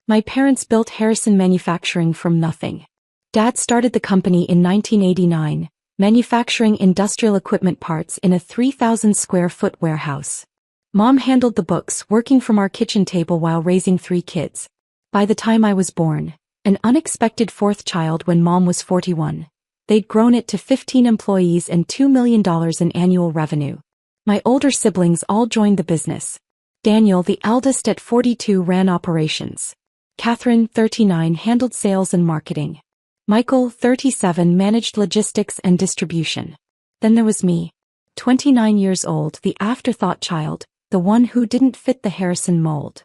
My parents built Harrison Manufacturing from nothing. Dad started the company in 1989, manufacturing industrial equipment parts in a 3,000-square-foot warehouse. Mom handled the books, working from our kitchen table while raising 3 kids. By the time I was born, an unexpected 4th child when Mom was 41, they'd grown it to 15 employees and $2 million in annual revenue. My older siblings all joined the business. Daniel, the eldest at 42, ran operations. Catherine, 39, handled sales and marketing. Michael, 37, managed logistics and distribution. Then there was me, 29 years old, the afterthought child, the one who didn't fit the Harrison mold.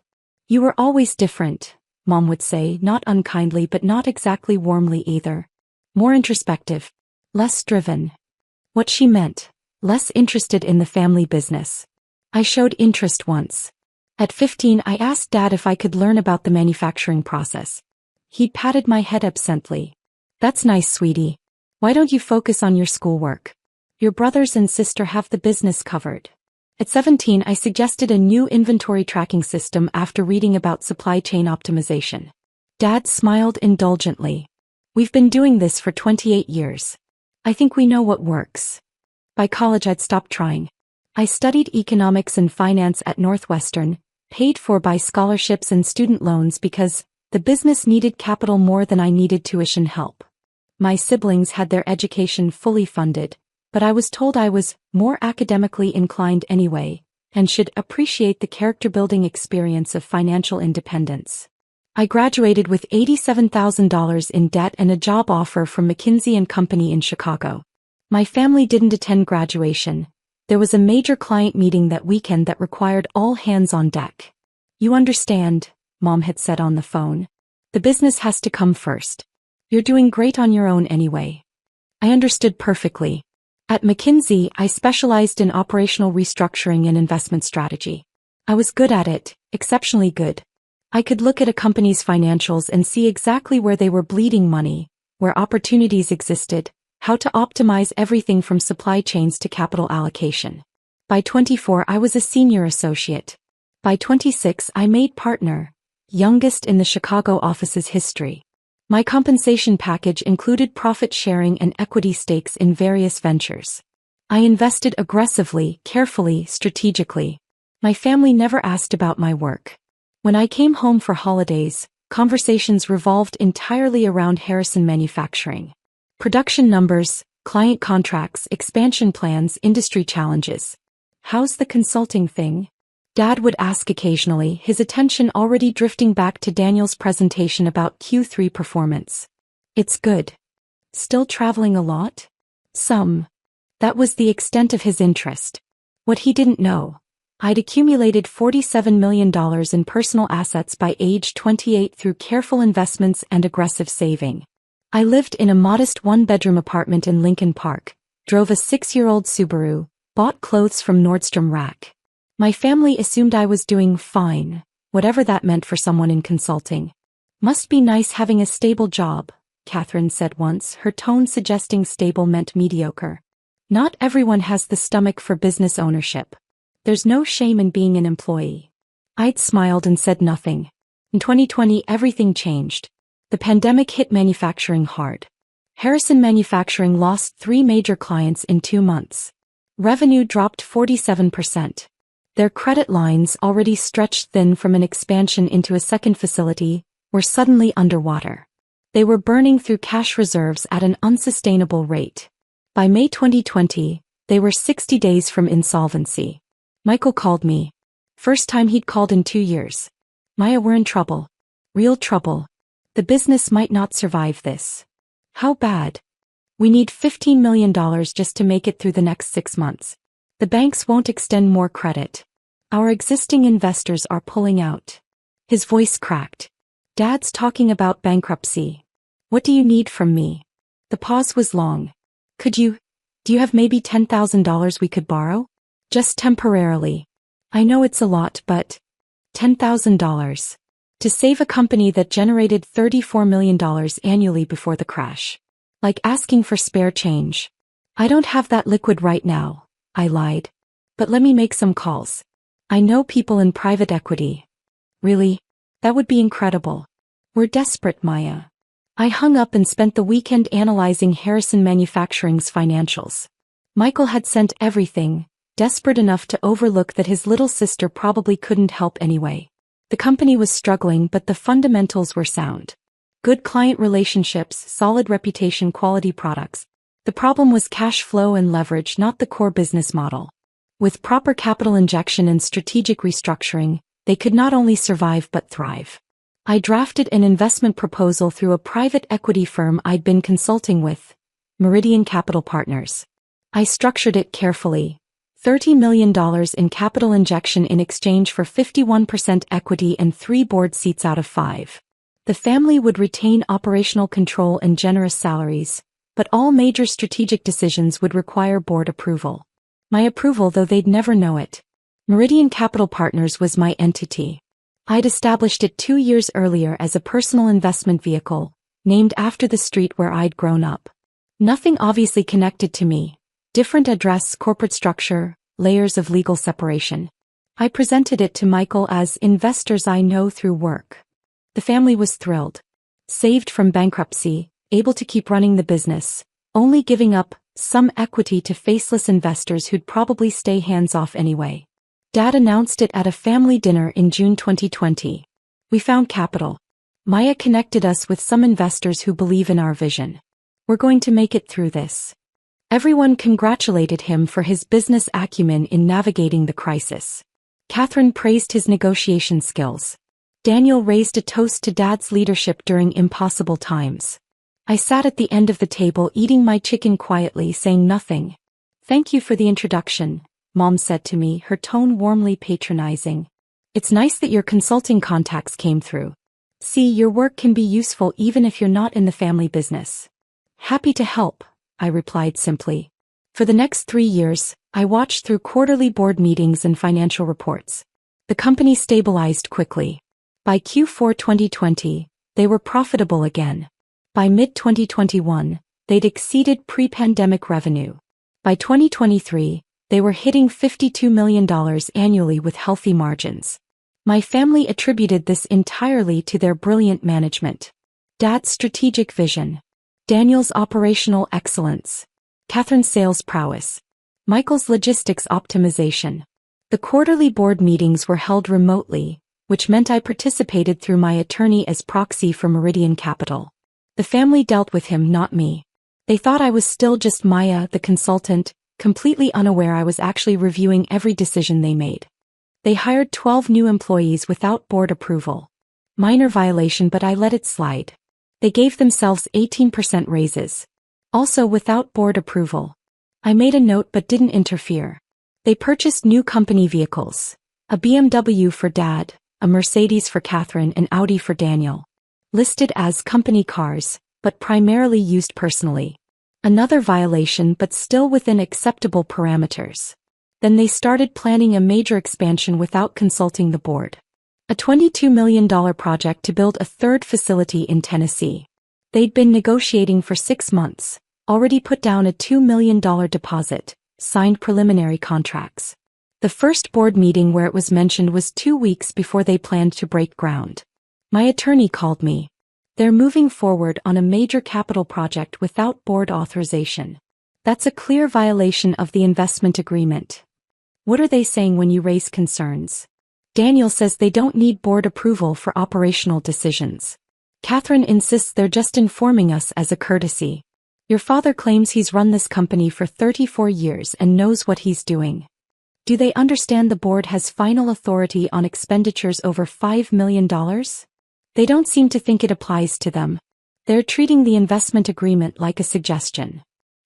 You were always different, Mom would say, not unkindly but not exactly warmly either. More introspective. Less driven. What she meant, less interested in the family business. I showed interest once. At 15, I asked Dad if I could learn about the manufacturing process. He patted my head absently. That's nice, sweetie. Why don't you focus on your schoolwork? Your brothers and sister have the business covered. At 17, I suggested a new inventory tracking system after reading about supply chain optimization. Dad smiled indulgently. We've been doing this for 28 years. I think we know what works. By college, I'd stopped trying. I studied economics and finance at Northwestern, paid for by scholarships and student loans because the business needed capital more than I needed tuition help. My siblings had their education fully funded, but I was told I was more academically inclined anyway, and should appreciate the character-building experience of financial independence. I graduated with $87,000 in debt and a job offer from McKinsey & Company in Chicago. My family didn't attend graduation. There was a major client meeting that weekend that required all hands on deck. You understand, Mom had said on the phone. The business has to come first. You're doing great on your own anyway. I understood perfectly. At McKinsey, I specialized in operational restructuring and investment strategy. I was good at it, exceptionally good. I could look at a company's financials and see exactly where they were bleeding money, where opportunities existed, how to optimize everything from supply chains to capital allocation. By 24, I was a senior associate. By 26, I made partner, youngest in the Chicago office's history. My compensation package included profit sharing and equity stakes in various ventures. I invested aggressively, carefully, strategically. My family never asked about my work. When I came home for holidays, conversations revolved entirely around Harrison Manufacturing. Production numbers, client contracts, expansion plans, industry challenges. How's the consulting thing? Dad would ask occasionally, his attention already drifting back to Daniel's presentation about Q3 performance. It's good. Still traveling a lot? Some. That was the extent of his interest. What he didn't know, I'd accumulated $47 million in personal assets by age 28 through careful investments and aggressive saving. I lived in a modest 1-bedroom apartment in Lincoln Park, drove a 6-year-old Subaru, bought clothes from Nordstrom Rack. My family assumed I was doing fine, whatever that meant for someone in consulting. Must be nice having a stable job, Catherine said once, her tone suggesting stable meant mediocre. Not everyone has the stomach for business ownership. There's no shame in being an employee. I'd smiled and said nothing. In 2020, everything changed. The pandemic hit manufacturing hard. Harrison Manufacturing lost 3 major clients in 2 months. Revenue dropped 47%. Their credit lines, already stretched thin from an expansion into a second facility, were suddenly underwater. They were burning through cash reserves at an unsustainable rate. By May 2020, they were 60 days from insolvency. Michael called me. First time he'd called in 2 years. Maya, we're in trouble. Real trouble. The business might not survive this. How bad? We need $15 million just to make it through the next 6 months. The banks won't extend more credit. Our existing investors are pulling out. His voice cracked. Dad's talking about bankruptcy. What do you need from me? The pause was long. Do you have maybe $10,000 we could borrow? Just temporarily. I know it's a lot, but $10,000. To save a company that generated $34 million annually before the crash. Like asking for spare change. I don't have that liquid right now, I lied. But let me make some calls. I know people in private equity. Really? That would be incredible. We're desperate, Maya. I hung up and spent the weekend analyzing Harrison Manufacturing's financials. Michael had sent everything, desperate enough to overlook that his little sister probably couldn't help anyway. The company was struggling, but the fundamentals were sound. Good client relationships, solid reputation, quality products. The problem was cash flow and leverage, not the core business model. With proper capital injection and strategic restructuring, they could not only survive but thrive. I drafted an investment proposal through a private equity firm I'd been consulting with, Meridian Capital Partners. I structured it carefully. $30 million in capital injection in exchange for 51% equity and 3 board seats out of 5. The family would retain operational control and generous salaries, but all major strategic decisions would require board approval. My approval, though they'd never know it. Meridian Capital Partners was my entity. I'd established it 2 years earlier as a personal investment vehicle, named after the street where I'd grown up. Nothing obviously connected to me. Different address, corporate structure, layers of legal separation. I presented it to Michael as investors I know through work. The family was thrilled. Saved from bankruptcy, able to keep running the business, only giving up some equity to faceless investors who'd probably stay hands-off anyway. Dad announced it at a family dinner in June 2020. We found capital. Maya connected us with some investors who believe in our vision. We're going to make it through this. Everyone congratulated him for his business acumen in navigating the crisis. Catherine praised his negotiation skills. Daniel raised a toast to Dad's leadership during impossible times. I sat at the end of the table eating my chicken quietly, saying nothing. "Thank you for the introduction," Mom said to me, her tone warmly patronizing. "It's nice that your consulting contacts came through. See, your work can be useful even if you're not in the family business." "Happy to help," I replied simply. For the next 3 years, I watched through quarterly board meetings and financial reports. The company stabilized quickly. By Q4 2020, they were profitable again. By mid-2021, they'd exceeded pre-pandemic revenue. By 2023, they were hitting $52 million annually with healthy margins. My family attributed this entirely to their brilliant management. Dad's strategic vision. Daniel's operational excellence. Catherine's sales prowess. Michael's logistics optimization. The quarterly board meetings were held remotely, which meant I participated through my attorney as proxy for Meridian Capital. The family dealt with him, not me. They thought I was still just Maya, the consultant, completely unaware I was actually reviewing every decision they made. They hired 12 new employees without board approval. Minor violation, but I let it slide. They gave themselves 18% raises. Also without board approval. I made a note but didn't interfere. They purchased new company vehicles. A BMW for Dad, a Mercedes for Catherine, and Audi for Daniel. Listed as company cars, but primarily used personally. Another violation, but still within acceptable parameters. Then they started planning a major expansion without consulting the board. A $22 million project to build a third facility in Tennessee. They'd been negotiating for 6 months, already put down a $2 million deposit, signed preliminary contracts. The first board meeting where it was mentioned was 2 weeks before they planned to break ground. My attorney called me. They're moving forward on a major capital project without board authorization. That's a clear violation of the investment agreement. What are they saying when you raise concerns? Daniel says they don't need board approval for operational decisions. Catherine insists they're just informing us as a courtesy. Your father claims he's run this company for 34 years and knows what he's doing. Do they understand the board has final authority on expenditures over $5 million? They don't seem to think it applies to them. They're treating the investment agreement like a suggestion.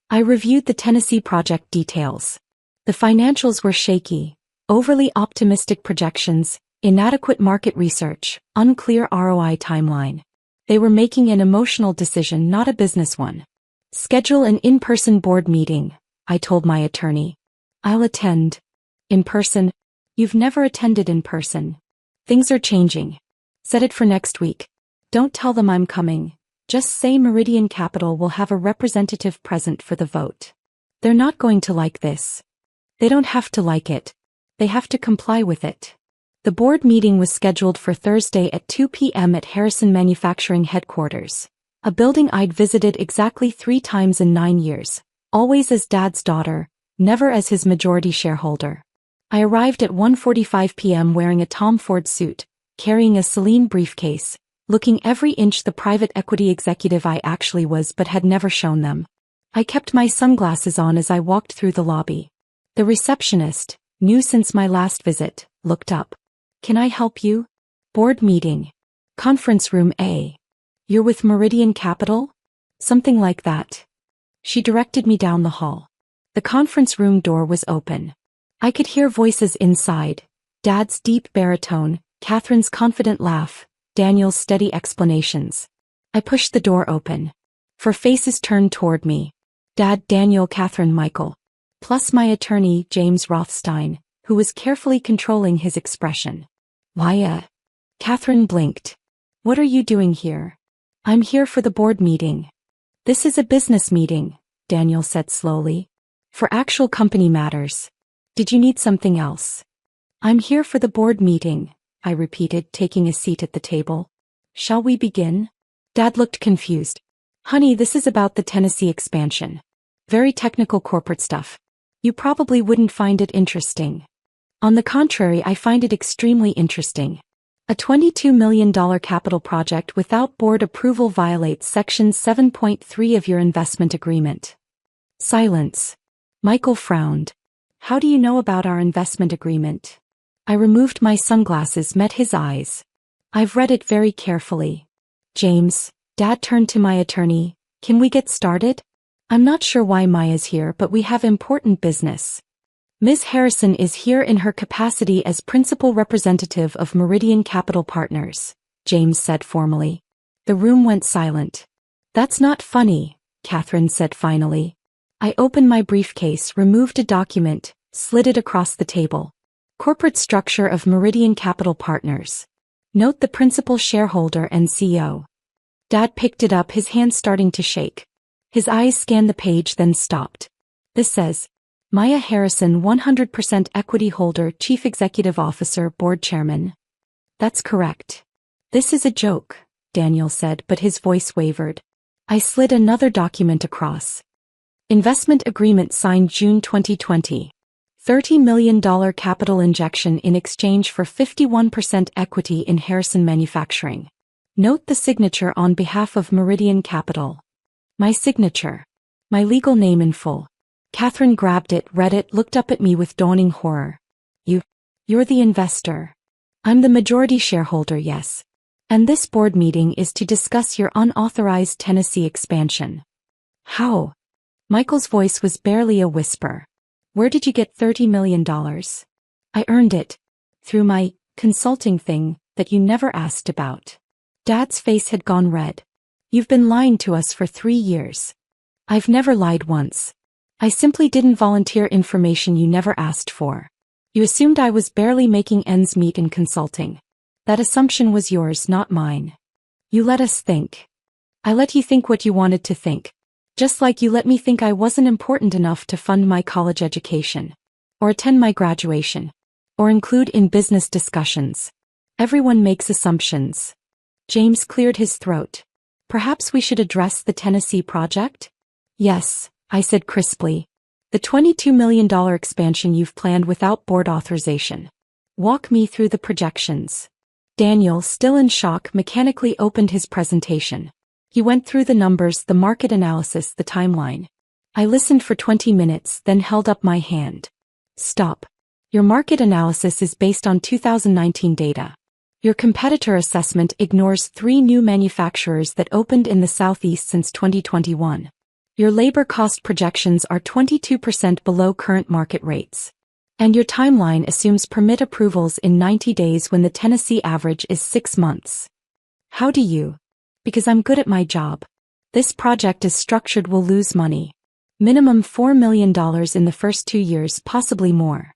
I reviewed the Tennessee project details. The financials were shaky, overly optimistic projections, inadequate market research, unclear ROI timeline. They were making an emotional decision, not a business one. Schedule an in-person board meeting, I told my attorney. I'll attend. In person? You've never attended in person. Things are changing. Set it for next week. Don't tell them I'm coming. Just say Meridian Capital will have a representative present for the vote. They're not going to like this. They don't have to like it. They have to comply with it. The board meeting was scheduled for Thursday at 2 p.m. at Harrison Manufacturing headquarters, a building I'd visited exactly 3 times in 9 years, always as Dad's daughter, never as his majority shareholder. I arrived at 1:45 p.m. wearing a Tom Ford suit, carrying a Celine briefcase, looking every inch the private equity executive I actually was but had never shown them. I kept my sunglasses on as I walked through the lobby. The receptionist, new since my last visit, looked up. "Can I help you?" "Board meeting. Conference room A." "You're with Meridian Capital?" "Something like that." She directed me down the hall. The conference room door was open. I could hear voices inside, Dad's deep baritone, Catherine's confident laugh, Daniel's steady explanations. I pushed the door open. 4 faces turned toward me. Dad, Daniel, Catherine, Michael. Plus my attorney, James Rothstein, who was carefully controlling his expression. "Why, Catherine blinked. "What are you doing here?" "I'm here for the board meeting." "This is a business meeting," Daniel said slowly. "For actual company matters. Did you need something else?" "I'm here for the board meeting," I repeated, taking a seat at the table. "Shall we begin?" Dad looked confused. "Honey, this is about the Tennessee expansion. Very technical corporate stuff. You probably wouldn't find it interesting." "On the contrary, I find it extremely interesting. A $22 million capital project without board approval violates Section 7.3 of your investment agreement." Silence. Michael frowned. "How do you know about our investment agreement?" I removed my sunglasses, met his eyes. "I've read it very carefully." "James," Dad turned to my attorney, "can we get started? I'm not sure why Maya's here, but we have important business." "Ms. Harrison is here in her capacity as principal representative of Meridian Capital Partners," James said formally. The room went silent. "That's not funny," Catherine said finally. I opened my briefcase, removed a document, slid it across the table. "Corporate structure of Meridian Capital Partners. Note the principal shareholder and CEO." Dad picked it up, his hand starting to shake. His eyes scanned the page, then stopped. "This says, Maya Harrison, 100% equity holder, Chief Executive Officer, Board Chairman." "That's correct." "This is a joke," Daniel said, but his voice wavered. I slid another document across. Investment agreement signed June 2020. $30 million capital injection in exchange for 51% equity in Harrison Manufacturing. Note the signature on behalf of Meridian Capital. My signature. My legal name in full. Catherine grabbed it, read it, looked up at me with dawning horror. You're the investor." "I'm the majority shareholder, yes. And this board meeting is to discuss your unauthorized Tennessee expansion." "How?" Michael's voice was barely a whisper. "Where did you get $30 million? "I earned it. Through my consulting thing that you never asked about." Dad's face had gone red. "You've been lying to us for 3 years." "I've never lied once. I simply didn't volunteer information you never asked for. You assumed I was barely making ends meet in consulting. That assumption was yours, not mine. You let us think. I let you think what you wanted to think. Just like you let me think I wasn't important enough to fund my college education, or attend my graduation, or include in business discussions. Everyone makes assumptions." James cleared his throat. "Perhaps we should address the Tennessee project?" "Yes," I said crisply. "The $22 million expansion you've planned without board authorization. Walk me through the projections." Daniel, still in shock, mechanically opened his presentation. He went through the numbers, the market analysis, the timeline. I listened for 20 minutes, then held up my hand. "Stop. Your market analysis is based on 2019 data. Your competitor assessment ignores 3 new manufacturers that opened in the Southeast since 2021. Your labor cost projections are 22% below current market rates. And your timeline assumes permit approvals in 90 days when the Tennessee average is 6 months. How do you?" "Because I'm good at my job. This project is structured will lose money. Minimum $4 million in the first 2 years, possibly more."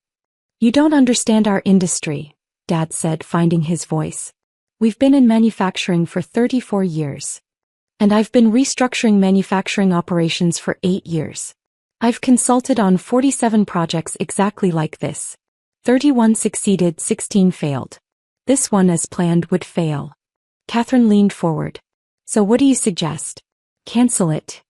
"You don't understand our industry," Dad said, finding his voice. "We've been in manufacturing for 34 years. And I've been restructuring manufacturing operations for 8 years. I've consulted on 47 projects exactly like this. 31 succeeded, 16 failed. This one, as planned, would fail. Catherine leaned forward. So what do you suggest? Cancel it.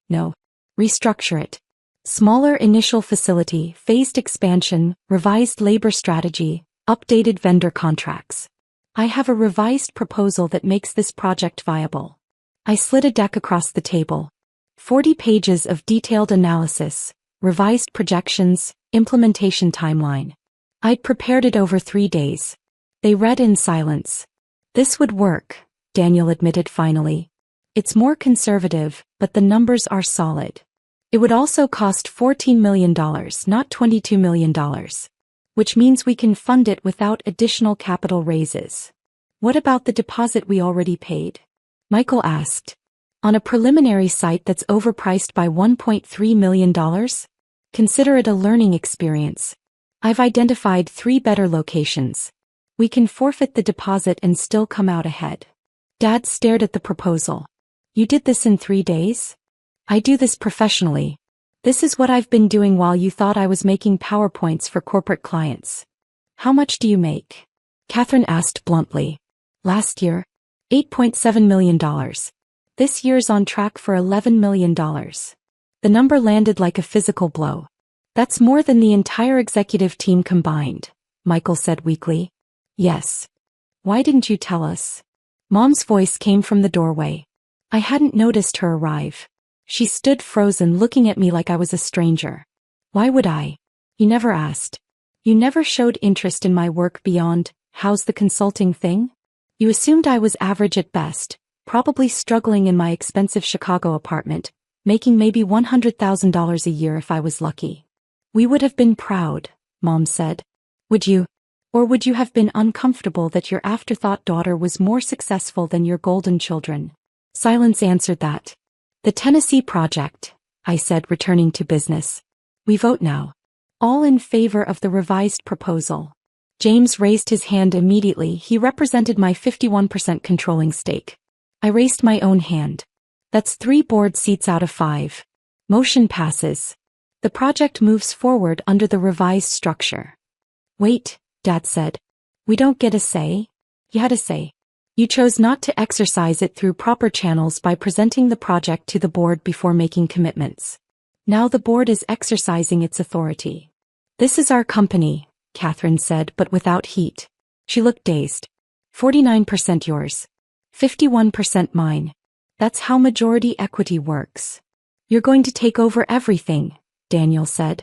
No. Restructure it. Smaller initial facility, phased expansion, revised labor strategy, updated vendor contracts. I have a revised proposal that makes this project viable. I slid a deck across the table. 40 pages of detailed analysis, revised projections, implementation timeline. I'd prepared it over 3 days. They read in silence. This would work, Daniel admitted finally. It's more conservative, but the numbers are solid. It would also cost $14 million, not $22 million. Which means we can fund it without additional capital raises. What about the deposit we already paid? Michael asked. On a preliminary site that's overpriced by $1.3 million? Consider it a learning experience. I've identified 3 better locations. We can forfeit the deposit and still come out ahead. Dad stared at the proposal. You did this in 3 days? I do this professionally. This is what I've been doing while you thought I was making PowerPoints for corporate clients. How much do you make? Catherine asked bluntly. Last year, $8.7 million. This year's on track for $11 million. The number landed like a physical blow. That's more than the entire executive team combined, Michael said weakly. Yes. Why didn't you tell us? Mom's voice came from the doorway. I hadn't noticed her arrive. She stood frozen, looking at me like I was a stranger. Why would I? You never asked. You never showed interest in my work beyond, how's the consulting thing? You assumed I was average at best, probably struggling in my expensive Chicago apartment, making maybe $100,000 a year if I was lucky. We would have been proud, Mom said. Would you? Or would you have been uncomfortable that your afterthought daughter was more successful than your golden children? Silence answered that. The Tennessee project, I said, returning to business. We vote now. All in favor of the revised proposal. James raised his hand immediately. He represented my 51% controlling stake. I raised my own hand. That's 3 board seats out of 5. Motion passes. The project moves forward under the revised structure. Wait, Dad said. We don't get a say? You had a say. You chose not to exercise it through proper channels by presenting the project to the board before making commitments. Now the board is exercising its authority. This is our company, Catherine said, but without heat. She looked dazed. 49% yours. 51% mine. That's how majority equity works. You're going to take over everything, Daniel said.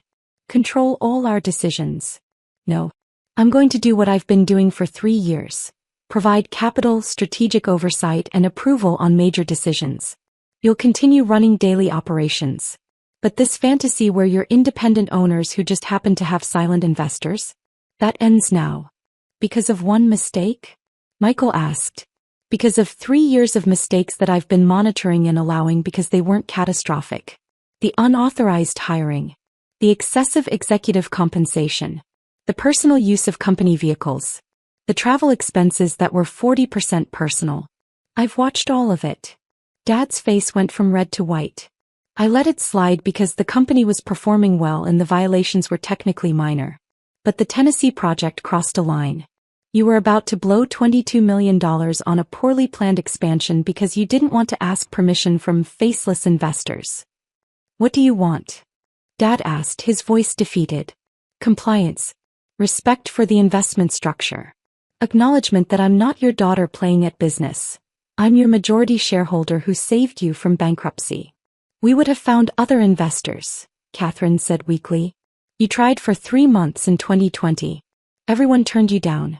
Control all our decisions. No. I'm going to do what I've been doing for 3 years. Provide capital, strategic oversight, and approval on major decisions. You'll continue running daily operations. But this fantasy where you're independent owners who just happen to have silent investors? That ends now. Because of one mistake? Michael asked. Because of 3 years of mistakes that I've been monitoring and allowing because they weren't catastrophic. The unauthorized hiring. The excessive executive compensation. The personal use of company vehicles. The travel expenses that were 40% personal. I've watched all of it. Dad's face went from red to white. I let it slide because the company was performing well and the violations were technically minor. But the Tennessee project crossed a line. You were about to blow $22 million on a poorly planned expansion because you didn't want to ask permission from faceless investors. What do you want? Dad asked, his voice defeated. Compliance. Respect for the investment structure. Acknowledgement that I'm not your daughter playing at business. I'm your majority shareholder who saved you from bankruptcy. We would have found other investors, Catherine said weakly. You tried for 3 months in 2020. Everyone turned you down.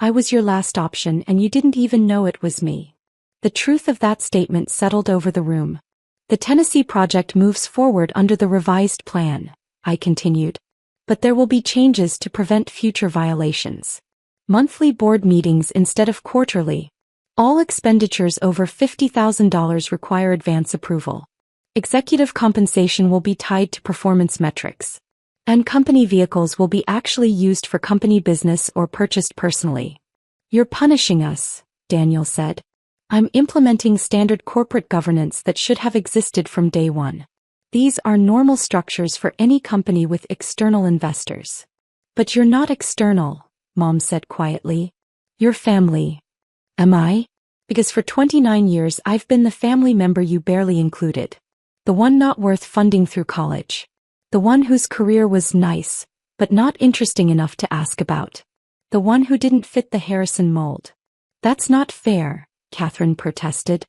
I was your last option and you didn't even know it was me. The truth of that statement settled over the room. The Tennessee project moves forward under the revised plan, I continued. But there will be changes to prevent future violations. Monthly board meetings instead of quarterly. All expenditures over $50,000 require advance approval. Executive compensation will be tied to performance metrics. And company vehicles will be actually used for company business or purchased personally. You're punishing us, Daniel said. I'm implementing standard corporate governance that should have existed from day one. These are normal structures for any company with external investors. But you're not external, Mom said quietly. You're family. Am I? Because for 29 years I've been the family member you barely included. The one not worth funding through college. The one whose career was nice, but not interesting enough to ask about. The one who didn't fit the Harrison mold. That's not fair, Catherine protested.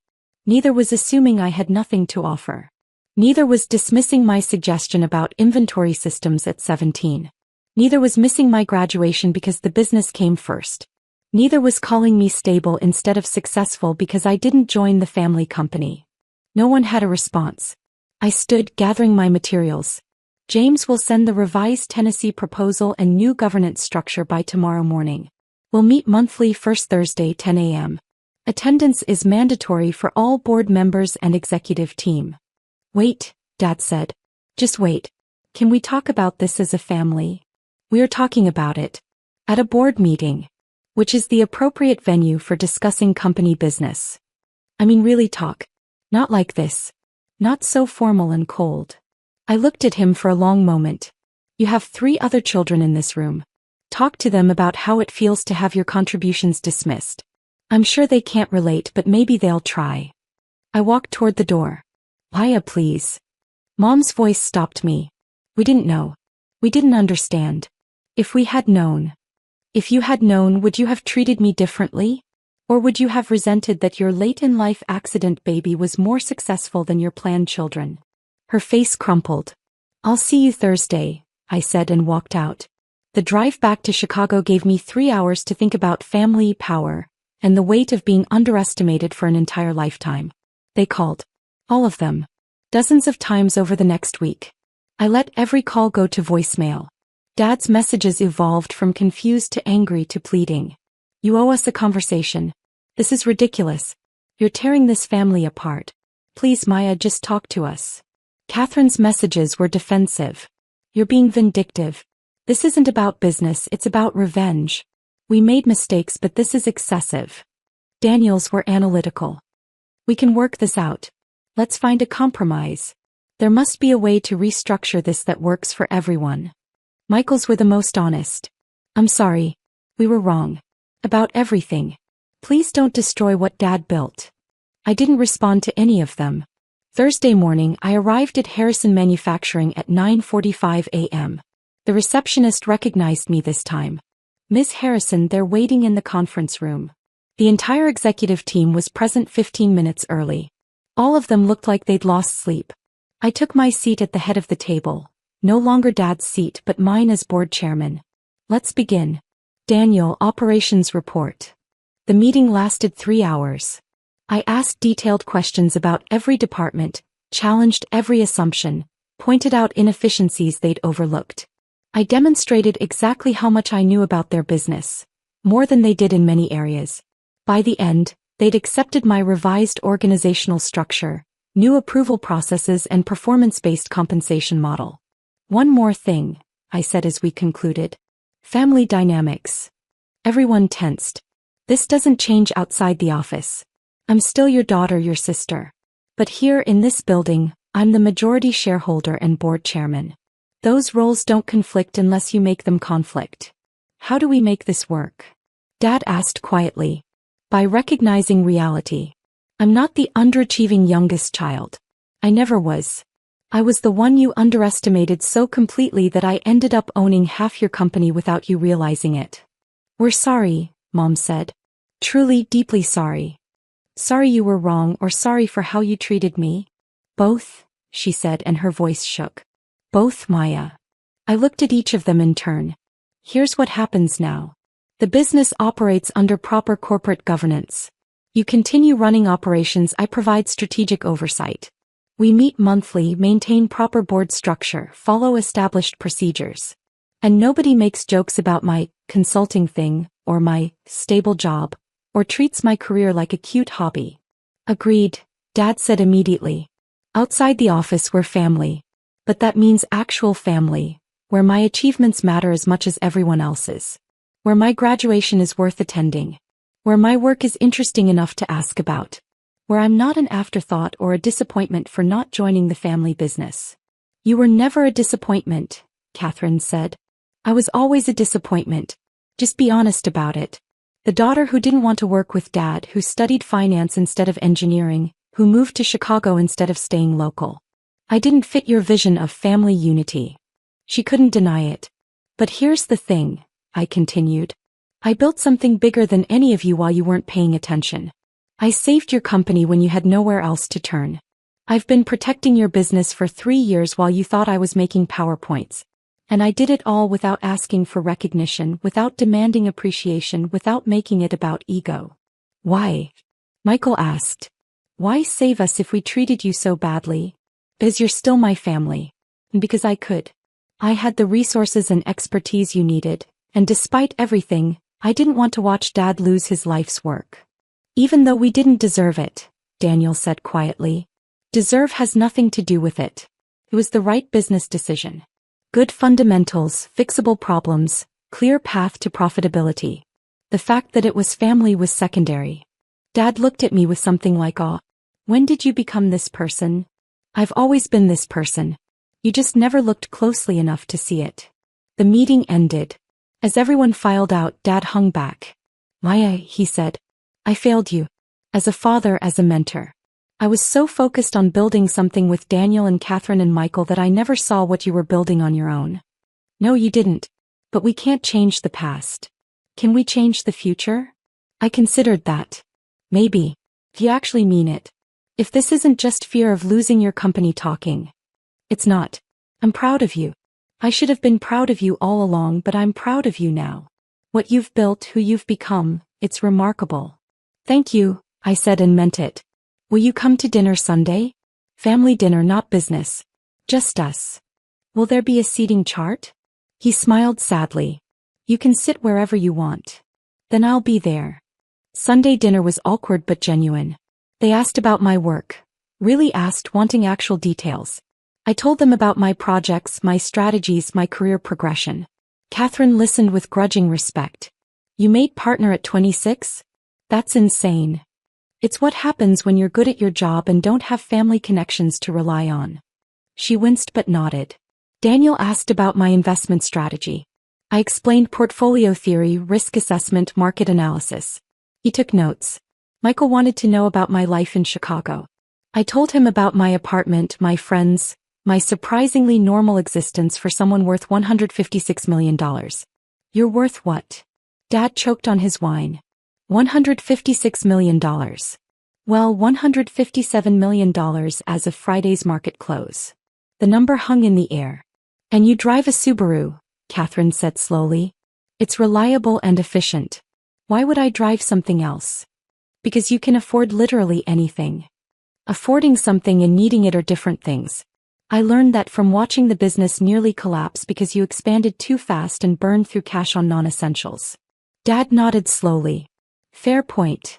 Neither was assuming I had nothing to offer. Neither was dismissing my suggestion about inventory systems at 17. Neither was missing my graduation because the business came first. Neither was calling me stable instead of successful because I didn't join the family company. No one had a response. I stood gathering my materials. James will send the revised Tennessee proposal and new governance structure by tomorrow morning. We'll meet monthly first Thursday 10 a.m. Attendance is mandatory for all board members and executive team. Wait, Dad said. Just wait. Can we talk about this as a family? We're talking about it. At a board meeting. Which is the appropriate venue for discussing company business. I mean really talk. Not like this. Not so formal and cold. I looked at him for a long moment. You have 3 other children in this room. Talk to them about how it feels to have your contributions dismissed. I'm sure they can't relate, but maybe they'll try. I walked toward the door. Maya, please. Mom's voice stopped me. We didn't know. We didn't understand. If we had known. If you had known, would you have treated me differently? Or would you have resented that your late-in-life accident baby was more successful than your planned children? Her face crumpled. I'll see you Thursday, I said and walked out. The drive back to Chicago gave me 3 hours to think about family power and the weight of being underestimated for an entire lifetime. They called. All of them. Dozens of times over the next week. I let every call go to voicemail. Dad's messages evolved from confused to angry to pleading. You owe us a conversation. This is ridiculous. You're tearing this family apart. Please, Maya, just talk to us. Catherine's messages were defensive. You're being vindictive. This isn't about business, it's about revenge. We made mistakes, but this is excessive. Daniel's were analytical. We can work this out. Let's find a compromise. There must be a way to restructure this that works for everyone. Michael's were the most honest. I'm sorry. We were wrong. About everything. Please don't destroy what Dad built. I didn't respond to any of them. Thursday morning, I arrived at Harrison Manufacturing at 9:45 a.m. The receptionist recognized me this time. Ms. Harrison, they're waiting in the conference room. The entire executive team was present 15 minutes early. All of them looked like they'd lost sleep. I took my seat at the head of the table. No longer Dad's seat, but mine as board chairman. Let's begin. Daniel, operations report. The meeting lasted 3 hours. I asked detailed questions about every department, challenged every assumption, pointed out inefficiencies they'd overlooked. I demonstrated exactly how much I knew about their business, more than they did in many areas. By the end, they'd accepted my revised organizational structure, new approval processes and performance-based compensation model. One more thing, I said as we concluded. Family dynamics. Everyone tensed. This doesn't change outside the office. I'm still your daughter, your sister. But here in this building, I'm the majority shareholder and board chairman. Those roles don't conflict unless you make them conflict. How do we make this work? Dad asked quietly. By recognizing reality. I'm not the underachieving youngest child. I never was. I was the one you underestimated so completely that I ended up owning half your company without you realizing it. We're sorry, Mom said. Truly, deeply sorry. Sorry you were wrong or sorry for how you treated me? Both, she said and her voice shook. Both, Maya. I looked at each of them in turn. Here's what happens now. The business operates under proper corporate governance. You continue running operations, I provide strategic oversight. We meet monthly, maintain proper board structure, follow established procedures. And nobody makes jokes about my consulting thing, or my stable job, or treats my career like a cute hobby. Agreed, Dad said immediately. Outside the office we're family. But that means actual family, where my achievements matter as much as everyone else's. Where my graduation is worth attending. Where my work is interesting enough to ask about. Where I'm not an afterthought or a disappointment for not joining the family business. You were never a disappointment, Catherine said. I was always a disappointment. Just be honest about it. The daughter who didn't want to work with Dad, who studied finance instead of engineering, who moved to Chicago instead of staying local. I didn't fit your vision of family unity. She couldn't deny it. But here's the thing, I continued. I built something bigger than any of you while you weren't paying attention. I saved your company when you had nowhere else to turn. I've been protecting your business for 3 years while you thought I was making PowerPoints. And I did it all without asking for recognition, without demanding appreciation, without making it about ego. Why? Michael asked. Why save us if we treated you so badly? Because you're still my family. And because I could. I had the resources and expertise you needed, and despite everything, I didn't want to watch Dad lose his life's work. Even though we didn't deserve it, Daniel said quietly. Deserve has nothing to do with it. It was the right business decision. Good fundamentals, fixable problems, clear path to profitability. The fact that it was family was secondary. Dad looked at me with something like awe. When did you become this person? I've always been this person. You just never looked closely enough to see it. The meeting ended. As everyone filed out, Dad hung back. Maya, he said. I failed you. As a father, as a mentor. I was so focused on building something with Daniel and Catherine and Michael that I never saw what you were building on your own. No, you didn't. But we can't change the past. Can we change the future? I considered that. Maybe. If you actually mean it. If this isn't just fear of losing your company talking. It's not. I'm proud of you. I should have been proud of you all along, but I'm proud of you now. What you've built, who you've become, it's remarkable. Thank you, I said and meant it. Will you come to dinner Sunday? Family dinner, not business. Just us. Will there be a seating chart? He smiled sadly. You can sit wherever you want. Then I'll be there. Sunday dinner was awkward but genuine. They asked about my work. Really asked, wanting actual details. I told them about my projects, my strategies, my career progression. Catherine listened with grudging respect. You made partner at 26? That's insane. It's what happens when you're good at your job and don't have family connections to rely on. She winced but nodded. Daniel asked about my investment strategy. I explained portfolio theory, risk assessment, market analysis. He took notes. Michael wanted to know about my life in Chicago. I told him about my apartment, my friends, my surprisingly normal existence for someone worth $156 million. You're worth what? Dad choked on his wine. $156 million. Well, $157 million as of Friday's market close. The number hung in the air. And you drive a Subaru, Catherine said slowly. It's reliable and efficient. Why would I drive something else? Because you can afford literally anything. Affording something and needing it are different things. I learned that from watching the business nearly collapse because you expanded too fast and burned through cash on non-essentials. Dad nodded slowly. Fair point.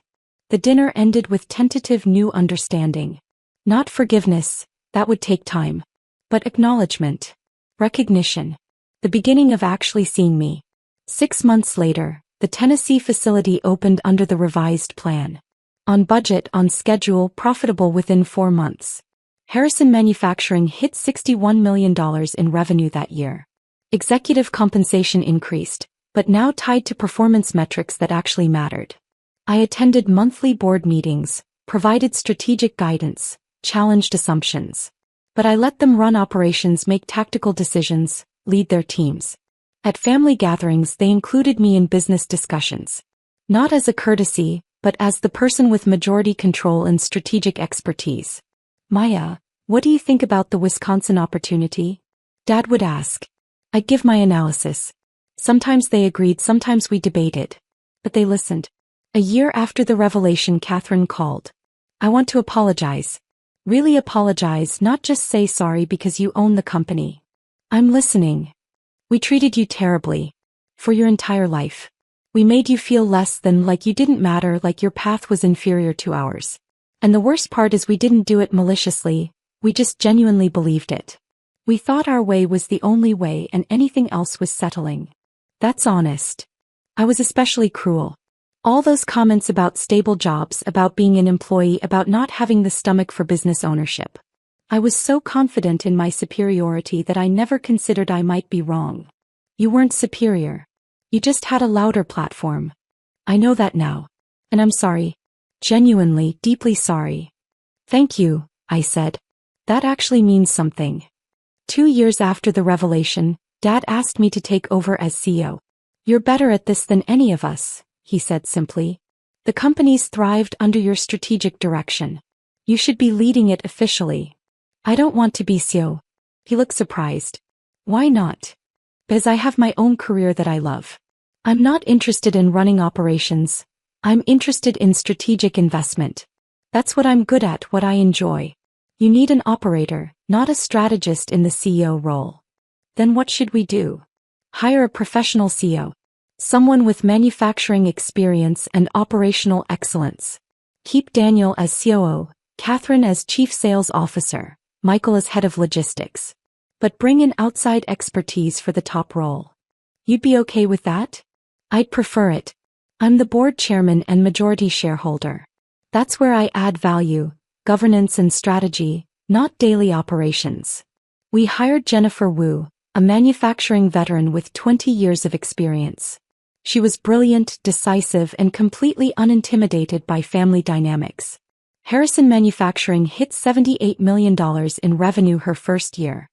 The dinner ended with tentative new understanding. Not forgiveness, that would take time. But acknowledgement. Recognition. The beginning of actually seeing me. 6 months later, the Tennessee facility opened under the revised plan. On budget, on schedule, profitable within 4 months. Harrison Manufacturing hit $61 million in revenue that year. Executive compensation increased, but now tied to performance metrics that actually mattered. I attended monthly board meetings, provided strategic guidance, challenged assumptions. But I let them run operations, make tactical decisions, lead their teams. At family gatherings, they included me in business discussions. Not as a courtesy, but as the person with majority control and strategic expertise. Maya, what do you think about the Wisconsin opportunity? Dad would ask. I'd give my analysis. Sometimes they agreed, sometimes we debated. But they listened. A year after the revelation, Catherine called. I want to apologize. Really apologize, not just say sorry because you own the company. I'm listening. We treated you terribly. For your entire life. We made you feel less than, like you didn't matter, like your path was inferior to ours. And the worst part is we didn't do it maliciously, we just genuinely believed it. We thought our way was the only way and anything else was settling. That's honest. I was especially cruel. All those comments about stable jobs, about being an employee, about not having the stomach for business ownership. I was so confident in my superiority that I never considered I might be wrong. You weren't superior. You just had a louder platform. I know that now. And I'm sorry. Genuinely, deeply sorry. Thank you, I said. That actually means something. 2 years after the revelation, Dad asked me to take over as CEO. You're better at this than any of us, he said simply. The company's thrived under your strategic direction. You should be leading it officially. I don't want to be CEO. He looked surprised. Why not? Because I have my own career that I love. I'm not interested in running operations. I'm interested in strategic investment. That's what I'm good at, what I enjoy. You need an operator, not a strategist in the CEO role. Then what should we do? Hire a professional CEO. Someone with manufacturing experience and operational excellence. Keep Daniel as COO, Catherine as Chief Sales Officer, Michael as Head of Logistics. But bring in outside expertise for the top role. You'd be okay with that? I'd prefer it. I'm the board chairman and majority shareholder. That's where I add value, governance and strategy, not daily operations. We hired Jennifer Wu, a manufacturing veteran with 20 years of experience. She was brilliant, decisive, and completely unintimidated by family dynamics. Harrison Manufacturing hit $78 million in revenue her first year.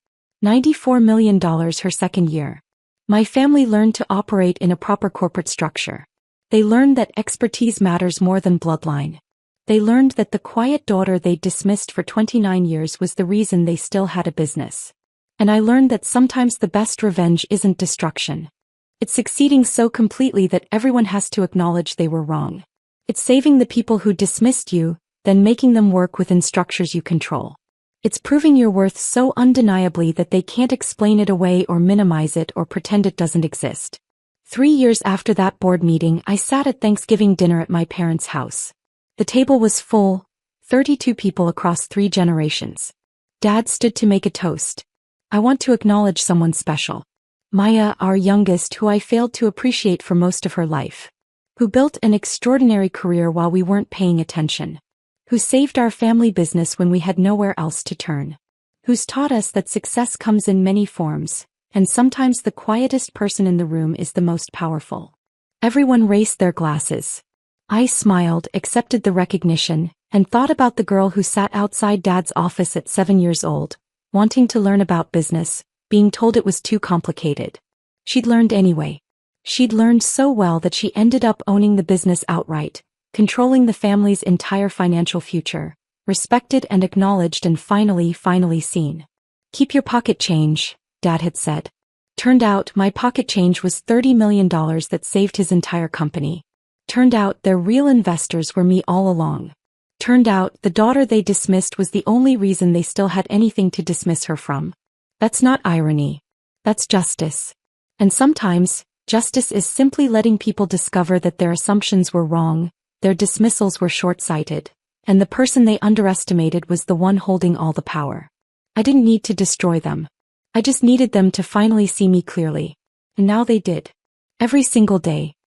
$94 million her second year. My family learned to operate in a proper corporate structure. They learned that expertise matters more than bloodline. They learned that the quiet daughter they dismissed for 29 years was the reason they still had a business. And I learned that sometimes the best revenge isn't destruction. It's succeeding so completely that everyone has to acknowledge they were wrong. It's saving the people who dismissed you, then making them work within structures you control. It's proving your worth so undeniably that they can't explain it away or minimize it or pretend it doesn't exist. 3 years after that board meeting, I sat at Thanksgiving dinner at my parents' house. The table was full, 32 people across 3 generations. Dad stood to make a toast. I want to acknowledge someone special. Maya, our youngest, who I failed to appreciate for most of her life. Who built an extraordinary career while we weren't paying attention. Who saved our family business when we had nowhere else to turn. Who's taught us that success comes in many forms, and sometimes the quietest person in the room is the most powerful. Everyone raised their glasses. I smiled, accepted the recognition, and thought about the girl who sat outside Dad's office at 7 years old, wanting to learn about business, being told it was too complicated. She'd learned anyway. She'd learned so well that she ended up owning the business outright, controlling the family's entire financial future, respected and acknowledged and finally seen. Keep your pocket change, Dad had said. Turned out my pocket change was $30 million that saved his entire company. Turned out their real investors were me all along. Turned out the daughter they dismissed was the only reason they still had anything to dismiss her from. That's not irony. That's justice. And sometimes, justice is simply letting people discover that their assumptions were wrong, their dismissals were short-sighted, and the person they underestimated was the one holding all the power. I didn't need to destroy them. I just needed them to finally see me clearly. And now they did. Every single day,